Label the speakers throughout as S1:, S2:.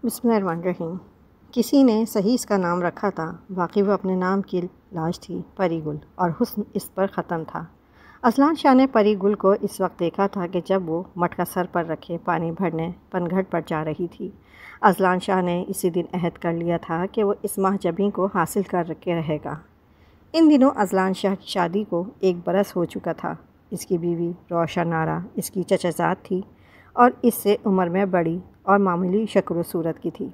S1: بسم اللہ الرحمن الرحیم۔ کسی نے صحیح اس کا نام رکھا تھا، واقعی وہ اپنے نام کی لاج تھی، پری گل، اور حسن اس پر ختم تھا۔ اذلان شاہ نے پری گل کو اس وقت دیکھا تھا کہ جب وہ مٹکا سر پر رکھے پانی بھرنے پنگھٹ پر جا رہی تھی۔ اذلان شاہ نے اسی دن عہد کر لیا تھا کہ وہ اس ماہجبیں کو حاصل کر کے رہے گا۔ ان دنوں اذلان شاہ کی شادی کو 1 برس ہو چکا تھا۔ اس کی بیوی روشن آرا اس کی چچا تھی اور اس سے عمر میں بڑی اور معمولی شکل و صورت کی تھی۔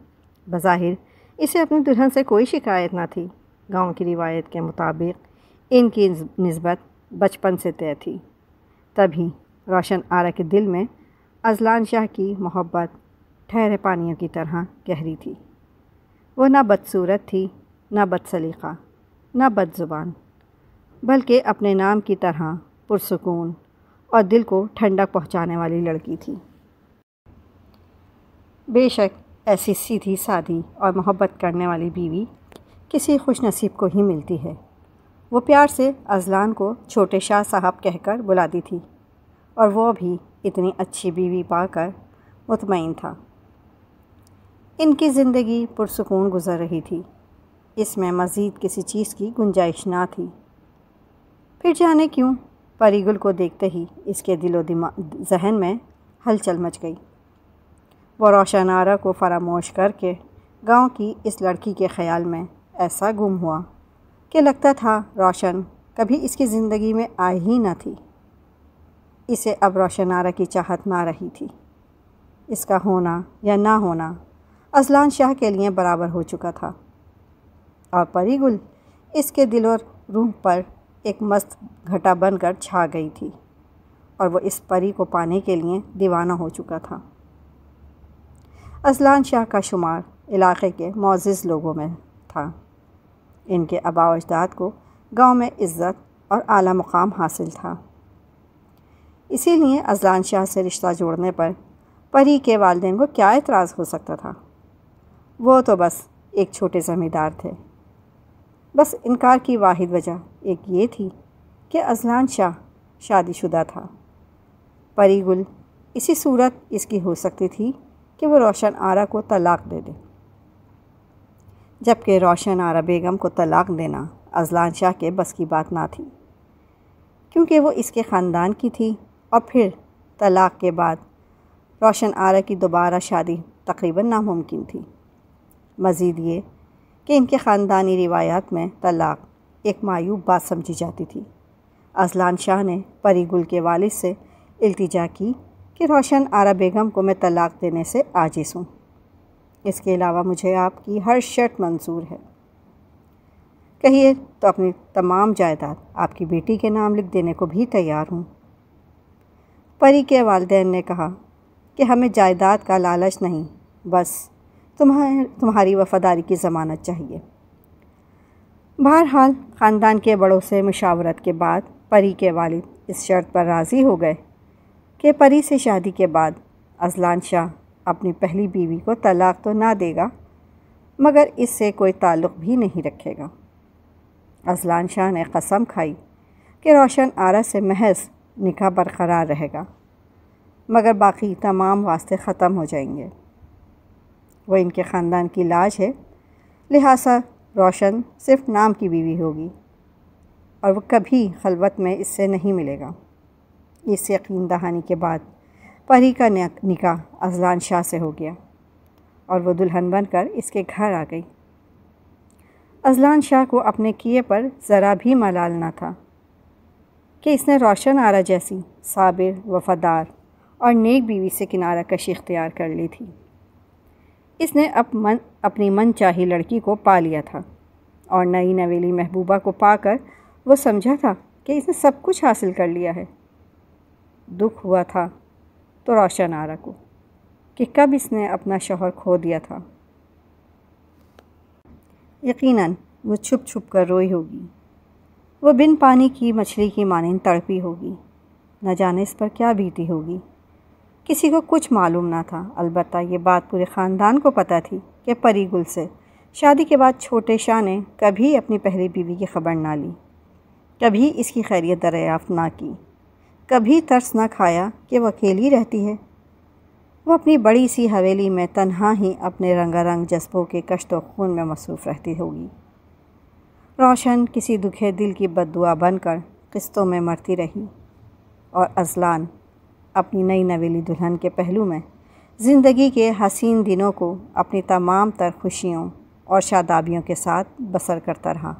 S1: بظاہر اسے اپنی دلہن سے کوئی شکایت نہ تھی۔ گاؤں کی روایت کے مطابق ان کی نسبت بچپن سے طے تھی۔ تبھی روشن آرا کے دل میں اذلان شاہ کی محبت ٹھہرے پانیوں کی طرح گہری تھی۔ وہ نہ بدصورت تھی، نہ بد سلیقہ، نہ بد زبان، بلکہ اپنے نام کی طرح پرسکون اور دل کو ٹھنڈک پہنچانے والی لڑکی تھی۔ بے شک ایسی سیدھی سادی اور محبت کرنے والی بیوی کسی خوش نصیب کو ہی ملتی ہے۔ وہ پیار سے اذلان کو چھوٹے شاہ صاحب کہہ کر بلاتی تھی، اور وہ بھی اتنی اچھی بیوی پا کر مطمئن تھا۔ ان کی زندگی پرسکون گزر رہی تھی۔ اس میں مزید کسی چیز کی گنجائش نہ تھی۔ پھر جانے کیوں پری گل کو دیکھتے ہی اس کے دل و ذہن میں ہلچل مچ گئی۔ وہ روشن آرا کو فراموش کر کے گاؤں کی اس لڑکی کے خیال میں ایسا گم ہوا کہ لگتا تھا روشن کبھی اس کی زندگی میں آئی ہی نہ تھی۔ اسے اب روشن آرا کی چاہت نہ رہی تھی۔ اس کا ہونا یا نہ ہونا اذلان شاہ کے لیے برابر ہو چکا تھا، اور پری گل اس کے دل اور روح پر ایک مست گھٹا بن کر چھا گئی تھی، اور وہ اس پری کو پانے کے لیے دیوانہ ہو چکا تھا۔ اذلان شاہ کا شمار علاقے کے معزز لوگوں میں تھا۔ ان کے آباء و اجداد کو گاؤں میں عزت اور اعلیٰ مقام حاصل تھا۔ اسی لیے اذلان شاہ سے رشتہ جوڑنے پر پری کے والدین کو کیا اعتراض ہو سکتا تھا؟ وہ تو بس ایک چھوٹے زمیندار تھے۔ بس انکار کی واحد وجہ ایک یہ تھی کہ اذلان شاہ شادی شدہ تھا۔ پری گل اسی صورت اس کی ہو سکتی تھی کہ وہ روشن آرا کو طلاق دے دے، جبکہ روشن آرا بیگم کو طلاق دینا اذلان شاہ کے بس کی بات نہ تھی، کیونکہ وہ اس کے خاندان کی تھی، اور پھر طلاق کے بعد روشن آرا کی دوبارہ شادی تقریباً ناممکن تھی۔ مزید یہ کہ ان کے خاندانی روایات میں طلاق ایک معیوب بات سمجھی جاتی تھی۔ اذلان شاہ نے پری گل کے والد سے التجا کی کہ روشن آرا بیگم کو میں طلاق دینے سے عاجز ہوں۔ اس کے علاوہ مجھے آپ کی ہر شرط منظور ہے۔ کہیے تو اپنی تمام جائیداد آپ کی بیٹی کے نام لکھ دینے کو بھی تیار ہوں۔ پری کے والدین نے کہا کہ ہمیں جائیداد کا لالچ نہیں، بس تمہاری وفاداری کی ضمانت چاہیے۔ بہرحال خاندان کے بڑوں سے مشاورت کے بعد پری کے والد اس شرط پر راضی ہو گئے کہ پری سے شادی کے بعد اذلان شاہ اپنی پہلی بیوی کو طلاق تو نہ دے گا، مگر اس سے کوئی تعلق بھی نہیں رکھے گا۔ اذلان شاہ نے قسم کھائی کہ روشن آرا سے محض نکاح برقرار رہے گا، مگر باقی تمام واسطے ختم ہو جائیں گے۔ وہ ان کے خاندان کی لاج ہے، لہٰذا روشن صرف نام کی بیوی ہوگی، اور وہ کبھی خلوت میں اس سے نہیں ملے گا۔ اس یقین دہانی کے بعد پری کا نکاح اذلان شاہ سے ہو گیا، اور وہ دلہن بن کر اس کے گھر آ گئی۔ اذلان شاہ کو اپنے کیے پر ذرا بھی ملال نہ تھا کہ اس نے روشن آرا جیسی صابر، وفادار اور نیک بیوی سے کنارہ کشی اختیار کر لی تھی۔ اس نے اپنی من چاہی لڑکی کو پا لیا تھا، اور نئی نویلی محبوبہ کو پا کر وہ سمجھا تھا کہ اس نے سب کچھ حاصل کر لیا ہے۔ دکھ ہوا تھا تو روشن آرا کو کہ کب اس نے اپنا شوہر کھو دیا تھا۔ یقیناً وہ چھپ چھپ کر روئی ہوگی۔ وہ بن پانی کی مچھلی کی مانند تڑپی ہوگی۔ نہ جانے اس پر کیا بیتی ہوگی۔ کسی کو کچھ معلوم نہ تھا، البتہ یہ بات پورے خاندان کو پتہ تھی کہ پری گل سے شادی کے بعد چھوٹے شاہ نے کبھی اپنی پہلی بیوی کی خبر نہ لی، کبھی اس کی خیریت دریافت نہ کی، کبھی ترس نہ کھایا کہ وہ اکیلی رہتی ہے۔ وہ اپنی بڑی سی حویلی میں تنہا ہی اپنے رنگا رنگ جذبوں کے کشت و خون میں مصروف رہتی ہوگی۔ روشن کسی دکھے دل کی بددعا بن کر قسطوں میں مرتی رہی، اور اذلان اپنی نئی نویلی دلہن کے پہلو میں زندگی کے حسین دنوں کو اپنی تمام تر خوشیوں اور شادابیوں کے ساتھ بسر کرتا رہا،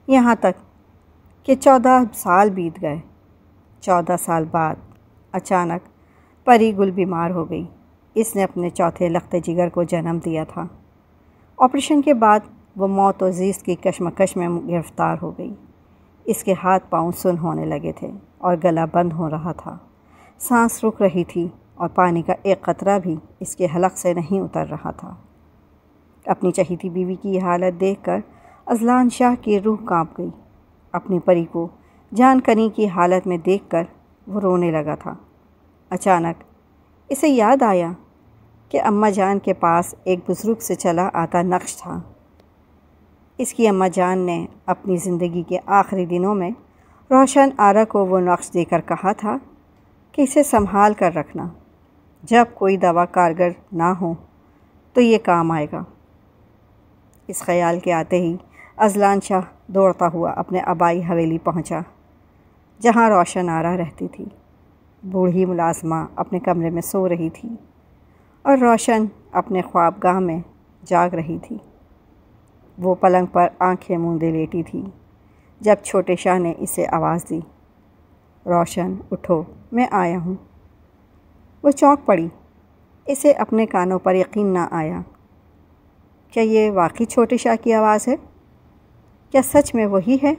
S1: یہاں تک کہ 14 سال بیت گئے۔ 14 سال بعد اچانک پری گل بیمار ہو گئی۔ اس نے اپنے چوتھے لخت جگر کو جنم دیا تھا۔ آپریشن کے بعد وہ موت و زیست کی کشمکش میں گرفتار ہو گئی۔ اس کے ہاتھ پاؤں سن ہونے لگے تھے اور گلا بند ہو رہا تھا، سانس رک رہی تھی اور پانی کا ایک قطرہ بھی اس کے حلق سے نہیں اتر رہا تھا۔ اپنی چہیتی بیوی کی یہ حالت دیکھ کر اذلان شاہ کی روح کانپ گئی۔ اپنی پری کو جان کنی کی حالت میں دیکھ کر وہ رونے لگا تھا۔ اچانک اسے یاد آیا کہ اماں جان کے پاس ایک بزرگ سے چلا آتا نقش تھا۔ اس کی اماں جان نے اپنی زندگی کے آخری دنوں میں روشن آرا کو وہ نقش دے کر کہا تھا کہ اسے سنبھال کر رکھنا، جب کوئی دوا کارگر نہ ہو تو یہ کام آئے گا۔ اس خیال کے آتے ہی اذلان شاہ دوڑتا ہوا اپنے آبائی حویلی پہنچا، جہاں روشن آرا رہتی تھی۔ بوڑھی ملازمہ اپنے کمرے میں سو رہی تھی اور روشن اپنے خوابگاہ میں جاگ رہی تھی۔ وہ پلنگ پر آنکھیں موندے لیٹی تھی جب چھوٹے شاہ نے اسے آواز دی، روشن اٹھو، میں آیا ہوں۔ وہ چونک پڑی، اسے اپنے کانوں پر یقین نہ آیا۔ کیا یہ واقعی چھوٹے شاہ کی آواز ہے؟ کیا سچ میں وہی ہے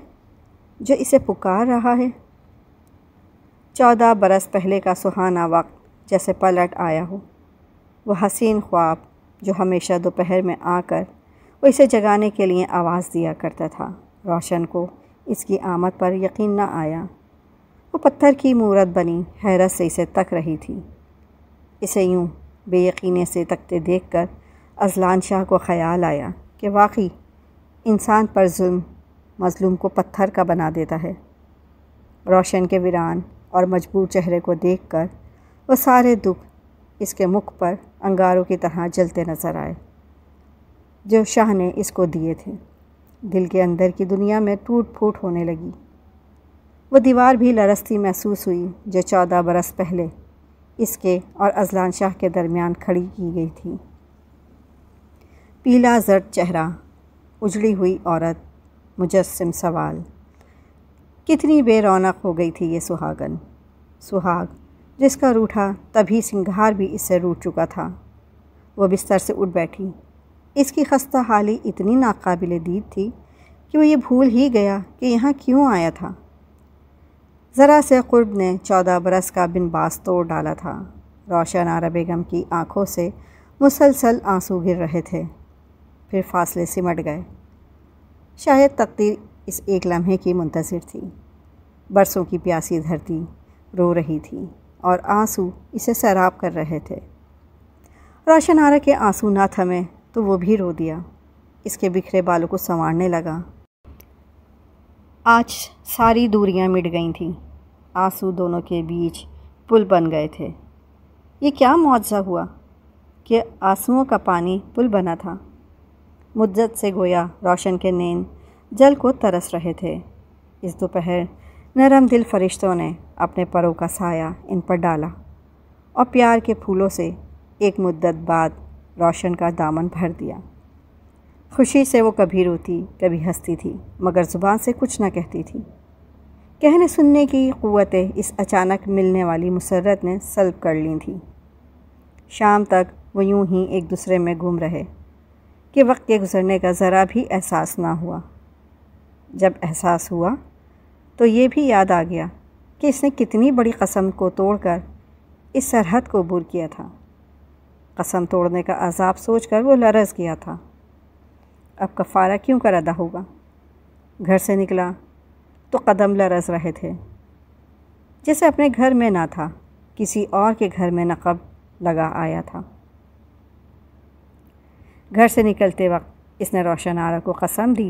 S1: جو اسے پکار رہا ہے؟ 14 برس پہلے کا سہانا وقت جیسے پلٹ آیا ہو، وہ حسین خواب جو ہمیشہ دوپہر میں آ کر وہ اسے جگانے کے لیے آواز دیا کرتا تھا۔ روشن کو اس کی آمد پر یقین نہ آیا۔ وہ پتھر کی مورت بنی حیرت سے اسے تک رہی تھی۔ اسے یوں بے یقینی سے تکتے دیکھ کر اذلان شاہ کو خیال آیا کہ واقعی انسان پر ظلم مظلوم کو پتھر کا بنا دیتا ہے۔ روشن کے ویران اور مجبور چہرے کو دیکھ کر وہ سارے دکھ اس کے مکھ پر انگاروں کی طرح جلتے نظر آئے جو شاہ نے اس کو دیے تھے۔ دل کے اندر کی دنیا میں ٹوٹ پھوٹ ہونے لگی۔ وہ دیوار بھی لرزتی محسوس ہوئی جو 14 برس پہلے اس کے اور اذلان شاہ کے درمیان کھڑی کی گئی تھی۔ پیلا زرد چہرہ، اجڑی ہوئی عورت، مجسم سوال۔ کتنی بے رونق ہو گئی تھی یہ سہاگن، سہاگ جس کا روٹھا تبھی سنگھار بھی اس سے روٹھ چکا تھا۔ وہ بستر سے اٹھ بیٹھی۔ اس کی خستہ حالی اتنی ناقابل دید تھی کہ وہ یہ بھول ہی گیا کہ یہاں کیوں آیا تھا۔ ذرا سے قرب نے 14 برس کا بن باز توڑ ڈالا تھا۔ روشن آرا بیگم کی آنکھوں سے مسلسل آنسو گر رہے تھے، پھر فاصلے سمٹ گئے۔ شاید تقدیر اس ایک لمحے کی منتظر تھی۔ برسوں کی پیاسی دھرتی رو رہی تھی اور آنسو اسے سیراب کر رہے تھے۔ روشن آرا کے آنسو نہ تھمے تو وہ بھی رو دیا۔ اس کے بکھرے بالوں کو سنوارنے لگا۔ آج ساری دوریاں مٹ گئی تھیں۔ آنسو دونوں کے بیچ پل بن گئے تھے۔ یہ کیا معجزہ ہوا کہ آنسوؤں کا پانی پل بنا تھا۔ مدت سے گویا روشن کے نین جل کو ترس رہے تھے۔ اس دوپہر نرم دل فرشتوں نے اپنے پروں کا سایہ ان پر ڈالا اور پیار کے پھولوں سے ایک مدت بعد روشن کا دامن بھر دیا۔ خوشی سے وہ کبھی روتی کبھی ہنستی تھی، مگر زبان سے کچھ نہ کہتی تھی۔ کہنے سننے کی قوتیں اس اچانک ملنے والی مسرت نے سلب کر لی تھیں۔ شام تک وہ یوں ہی ایک دوسرے میں گم رہے کہ وقت کے گزرنے کا ذرا بھی احساس نہ ہوا۔ جب احساس ہوا تو یہ بھی یاد آ گیا کہ اس نے کتنی بڑی قسم کو توڑ کر اس سرحد کو عبور کیا تھا۔ قسم توڑنے کا عذاب سوچ کر وہ لرز گیا تھا۔ اب کفارہ کیوں کر ادا ہوگا؟ گھر سے نکلا تو قدم لرز رہے تھے، جیسے اپنے گھر میں نہ تھا، کسی اور کے گھر میں نقب لگا آیا تھا۔ گھر سے نکلتے وقت اس نے روشن آرا کو قسم دی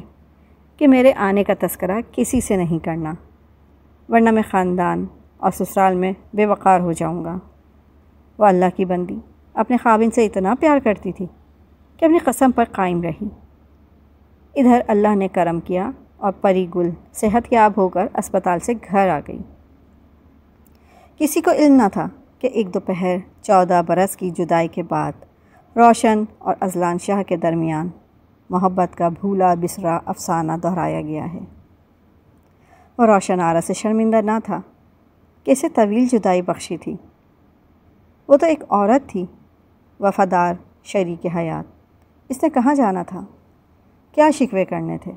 S1: کہ میرے آنے کا تذکرہ کسی سے نہیں کرنا، ورنہ میں خاندان اور سسرال میں بے وقار ہو جاؤں گا۔ وہ اللہ کی بندی اپنے خاوند سے اتنا پیار کرتی تھی کہ اپنی قسم پر قائم رہی۔ ادھر اللہ نے کرم کیا اور پری گل صحت یاب ہو کر اسپتال سے گھر آ گئی۔ کسی کو علم نہ تھا کہ ایک دوپہر 14 برس کی جدائی کے بعد روشن اور اذلان شاہ کے درمیان محبت کا بھولا بسرا افسانہ دہرایا گیا ہے۔ وہ روشن آرا سے شرمندہ نہ تھا کہ اسے طویل جدائی بخشی تھی۔ وہ تو ایک عورت تھی، وفادار شریک حیات۔ اس نے کہاں جانا تھا؟ کیا شکوے کرنے تھے؟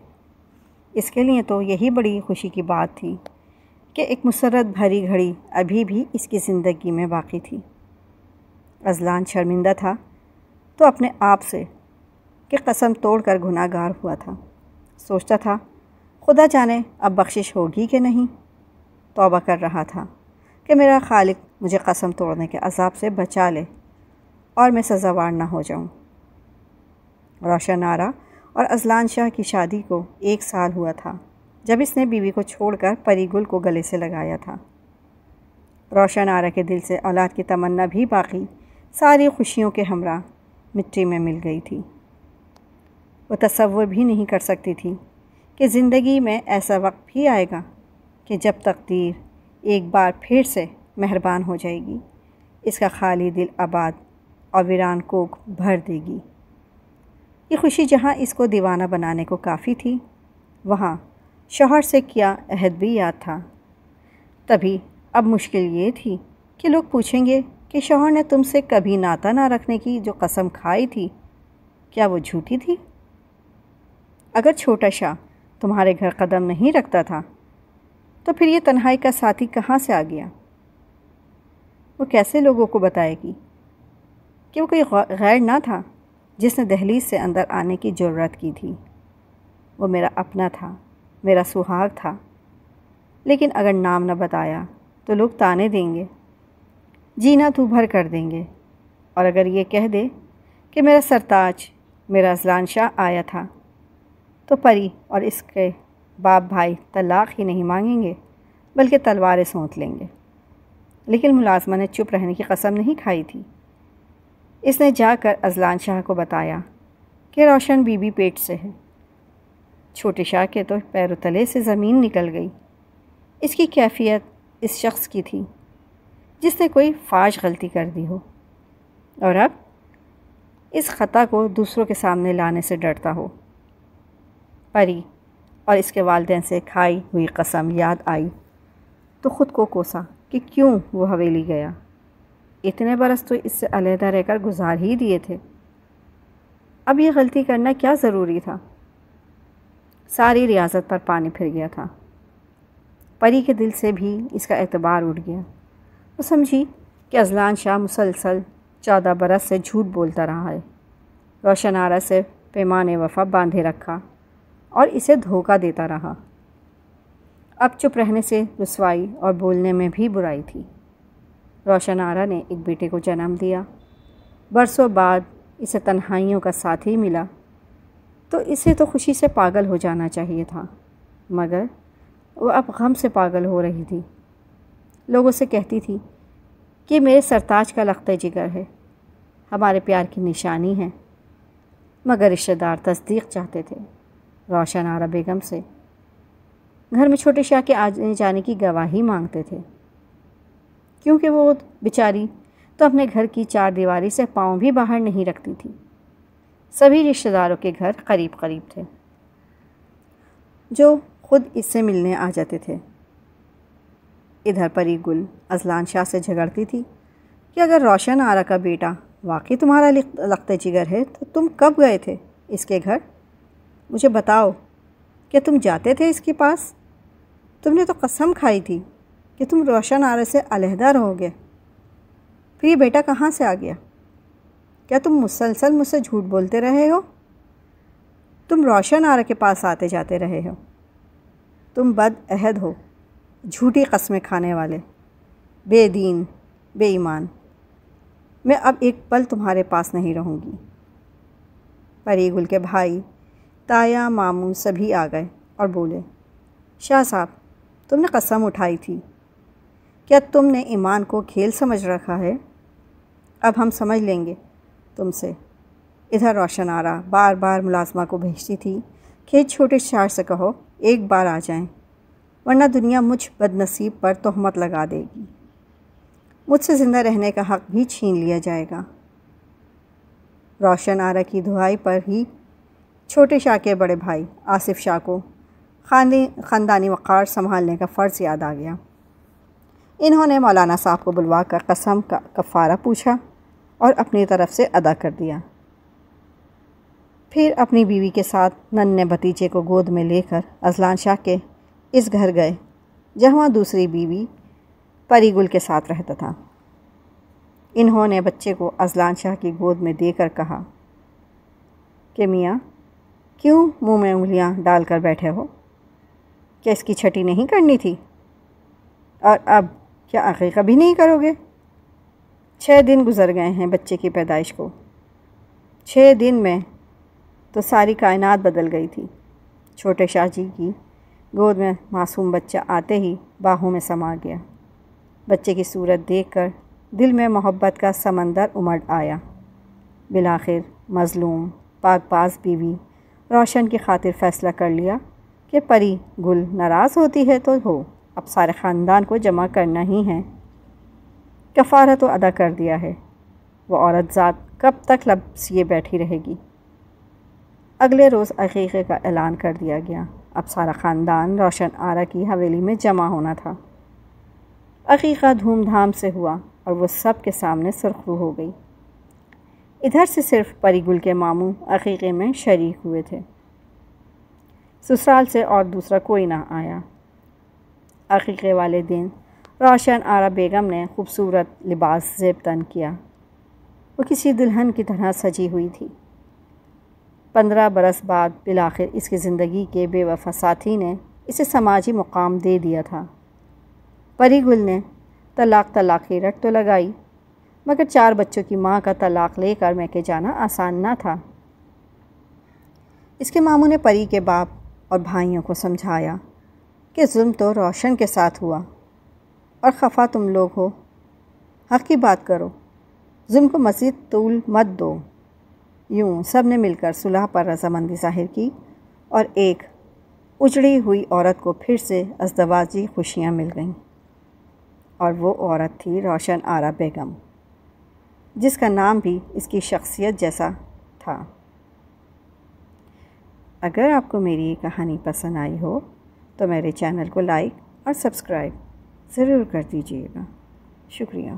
S1: اس کے لیے تو یہی بڑی خوشی کی بات تھی کہ ایک مسرت بھری گھڑی ابھی بھی اس کی زندگی میں باقی تھی۔ اذلان شرمندہ تھا تو اپنے آپ سے کہ قسم توڑ کر گناہ گار ہوا تھا۔ سوچتا تھا خدا جانے اب بخشش ہوگی کہ نہیں۔ توبہ کر رہا تھا کہ میرا خالق مجھے قسم توڑنے کے عذاب سے بچا لے اور میں سزاوار نہ ہو جاؤں۔ روشن آرا اور اذلان شاہ کی شادی کو 1 سال ہوا تھا جب اس نے بیوی کو چھوڑ کر پری گل کو گلے سے لگایا تھا۔ روشن آرا کے دل سے اولاد کی تمنا بھی باقی ساری خوشیوں کے ہمراہ مٹی میں مل گئی تھی۔ وہ تصور بھی نہیں کر سکتی تھی کہ زندگی میں ایسا وقت بھی آئے گا کہ جب تقدیر ایک بار پھر سے مہربان ہو جائے گی، اس کا خالی دل آباد اور ویران کوکھ بھر دے گی۔ یہ خوشی جہاں اس کو دیوانہ بنانے کو کافی تھی، وہاں شوہر سے کیا عہد بھی یاد تھا۔ تبھی اب مشکل یہ تھی کہ لوگ پوچھیں گے کہ شوہر نے تم سے کبھی ناتا نہ رکھنے کی جو قسم کھائی تھی، کیا وہ جھوٹی تھی؟ اگر چھوٹا شاہ تمہارے گھر قدم نہیں رکھتا تھا تو پھر یہ تنہائی کا ساتھی کہاں سے آ گیا؟ وہ کیسے لوگوں کو بتائے گی کہ وہ کوئی غیر نہ تھا جس نے دہلیز سے اندر آنے کی جرات کی تھی؟ وہ میرا اپنا تھا، میرا سہاگ تھا، لیکن اگر نام نہ بتایا تو لوگ تانے دیں گے، جینا تو بھر کر دیں گے، اور اگر یہ کہہ دے کہ میرا سرتاج میرا اذلان شاہ آیا تھا تو پری اور اس کے باپ بھائی طلاق ہی نہیں مانگیں گے بلکہ تلواریں سونت لیں گے۔ لیکن ملازمہ نے چپ رہنے کی قسم نہیں کھائی تھی۔ اس نے جا کر اذلان شاہ کو بتایا کہ روشن بی بی پیٹ سے ہے۔ چھوٹے شاہ کے تو پیروں تلے سے زمین نکل گئی۔ اس کی کیفیت اس شخص کی تھی جس نے کوئی فاش غلطی کر دی ہو اور اب اس خطا کو دوسروں کے سامنے لانے سے ڈرتا ہو۔ پری اور اس کے والدین سے کھائی ہوئی قسم یاد آئی تو خود کو کوسا کہ کیوں وہ حویلی گیا۔ اتنے برس تو اس سے علیحدہ رہ کر گزار ہی دیے تھے، اب یہ غلطی کرنا کیا ضروری تھا؟ ساری ریاست پر پانی پھر گیا تھا۔ پری کے دل سے بھی اس کا اعتبار اٹھ گیا۔ وہ سمجھی کہ اذلان شاہ مسلسل 14 برس سے جھوٹ بولتا رہا ہے، روشن آرا سے پیمان وفا باندھے رکھا اور اسے دھوکہ دیتا رہا۔ اب چپ رہنے سے رسوائی اور بولنے میں بھی برائی تھی۔ روشن آرا نے ایک بیٹے کو جنم دیا، برسوں بعد اسے تنہائیوں کا ساتھی ملا تو اسے تو خوشی سے پاگل ہو جانا چاہیے تھا، مگر وہ اب غم سے پاگل ہو رہی تھی۔ لوگوں سے کہتی تھی کہ میرے سرتاج کا لخت جگر ہے، ہمارے پیار کی نشانی ہے، مگر رشتہ دار تصدیق چاہتے تھے۔ روشن آرا بیگم سے گھر میں چھوٹے شاہ کے آنے جانے کی گواہی مانگتے تھے، کیونکہ وہ بیچاری تو اپنے گھر کی 4 دیواری سے پاؤں بھی باہر نہیں رکھتی تھی۔ سبھی رشتہ داروں کے گھر قریب قریب تھے جو خود اس سے ملنے آ جاتے تھے۔ ادھر پری گل اذلان شاہ سے جھگڑتی تھی کہ اگر روشن آرا کا بیٹا واقعی تمہارا لخت جگر ہے تو تم کب گئے تھے اس کے گھر؟ مجھے بتاؤ کہ تم جاتے تھے اس کے پاس؟ تم نے تو قسم کھائی تھی کہ تم روشن آرا سے علیحدہ رہو گے، پھر یہ بیٹا کہاں سے آ گیا؟ کیا تم مسلسل مجھ سے جھوٹ بولتے رہے ہو؟ تم روشن آرا کے پاس آتے جاتے رہے ہو۔ تم بد عہد ہو، جھوٹی قسمیں کھانے والے، بے دین، بے ایمان۔ میں اب ایک پل تمہارے پاس نہیں رہوں گی۔ پری گل کے بھائی، تایا، ماموں سبھی آ گئے اور بولے، شاہ صاحب تم نے قسم اٹھائی تھی، کیا تم نے ایمان کو کھیل سمجھ رکھا ہے؟ اب ہم سمجھ لیں گے تم سے۔ ادھر روشن آرا بار بار ملازمہ کو بھیجتی تھی کہ چھوٹے شاہ سے کہو ایک بار آ جائیں، ورنہ دنیا مجھ بد نصیب پر تہمت لگا دے گی، مجھ سے زندہ رہنے کا حق بھی چھین لیا جائے گا۔ روشن آرا کی دعائی پر ہی چھوٹے شاہ کے بڑے بھائی آصف شاہ کو خاندانی وقار سنبھالنے کا فرض یاد آ گیا۔ انہوں نے مولانا صاحب کو بلوا کر قسم کا کفارہ پوچھا اور اپنی طرف سے ادا کر دیا۔ پھر اپنی بیوی کے ساتھ ننھے بھتیجے کو گود میں لے کر اذلان شاہ کے اس گھر گئے جہاں دوسری بیوی پری گل کے ساتھ رہتا تھا۔ انہوں نے بچے کو اذلان شاہ کی گود میں دے کر کہا کہ میاں کیوں منہ میں انگلیاں ڈال کر بیٹھے ہو؟ کیا اس کی چھٹی نہیں کرنی تھی؟ اور اب کیا عقیقہ بھی نہیں کرو گے؟ 6 دن گزر گئے ہیں بچے کی پیدائش کو۔ 6 دن میں تو ساری کائنات بدل گئی تھی۔ چھوٹے شاہ جی کی گود میں معصوم بچہ آتے ہی باہوں میں سما گیا۔ بچے کی صورت دیکھ کر دل میں محبت کا سمندر امڑ آیا۔ بالآخر مظلوم پاک باز بیوی روشن کی خاطر فیصلہ کر لیا کہ پری گل ناراض ہوتی ہے تو ہو، اب سارے خاندان کو جمع کرنا ہی ہے۔ کفارہ تو ادا کر دیا ہے، وہ عورت ذات کب تک لبسیے بیٹھی رہے گی؟ اگلے روز عقیقے کا اعلان کر دیا گیا۔ اب سارا خاندان روشن آرا کی حویلی میں جمع ہونا تھا۔ عقیقہ دھوم دھام سے ہوا اور وہ سب کے سامنے سرخرو ہو گئی۔ ادھر سے صرف پری گل کے ماموں عقیقے میں شریک ہوئے تھے، سسرال سے اور دوسرا کوئی نہ آیا۔ عقیقے والے دن روشن آرا بیگم نے خوبصورت لباس زیب تن کیا۔ وہ کسی دلہن کی طرح سجی ہوئی تھی۔ 15 برس بعد بالآخر اس کی زندگی کے بے وفا ساتھی نے اسے سماجی مقام دے دیا تھا۔ پری گل نے طلاق کی رٹ تو لگائی، مگر 4 بچوں کی ماں کا طلاق لے کر میکے جانا آسان نہ تھا۔ اس کے ماموں نے پری کے باپ اور بھائیوں کو سمجھایا کہ ظلم تو روشن کے ساتھ ہوا اور خفا تم لوگ ہو، حق کی بات کرو، ظلم کو مزید طول مت دو۔ یوں سب نے مل کر صلح پر رضامندی ظاہر کی اور ایک اجڑی ہوئی عورت کو پھر سے ازدواجی خوشیاں مل گئیں، اور وہ عورت تھی روشن آرا بیگم، جس کا نام بھی اس کی شخصیت جیسا تھا۔ اگر آپ کو میری یہ کہانی پسند آئی ہو تو میرے چینل کو لائک اور سبسکرائب ضرور کر دیجیے گا۔ شکریہ۔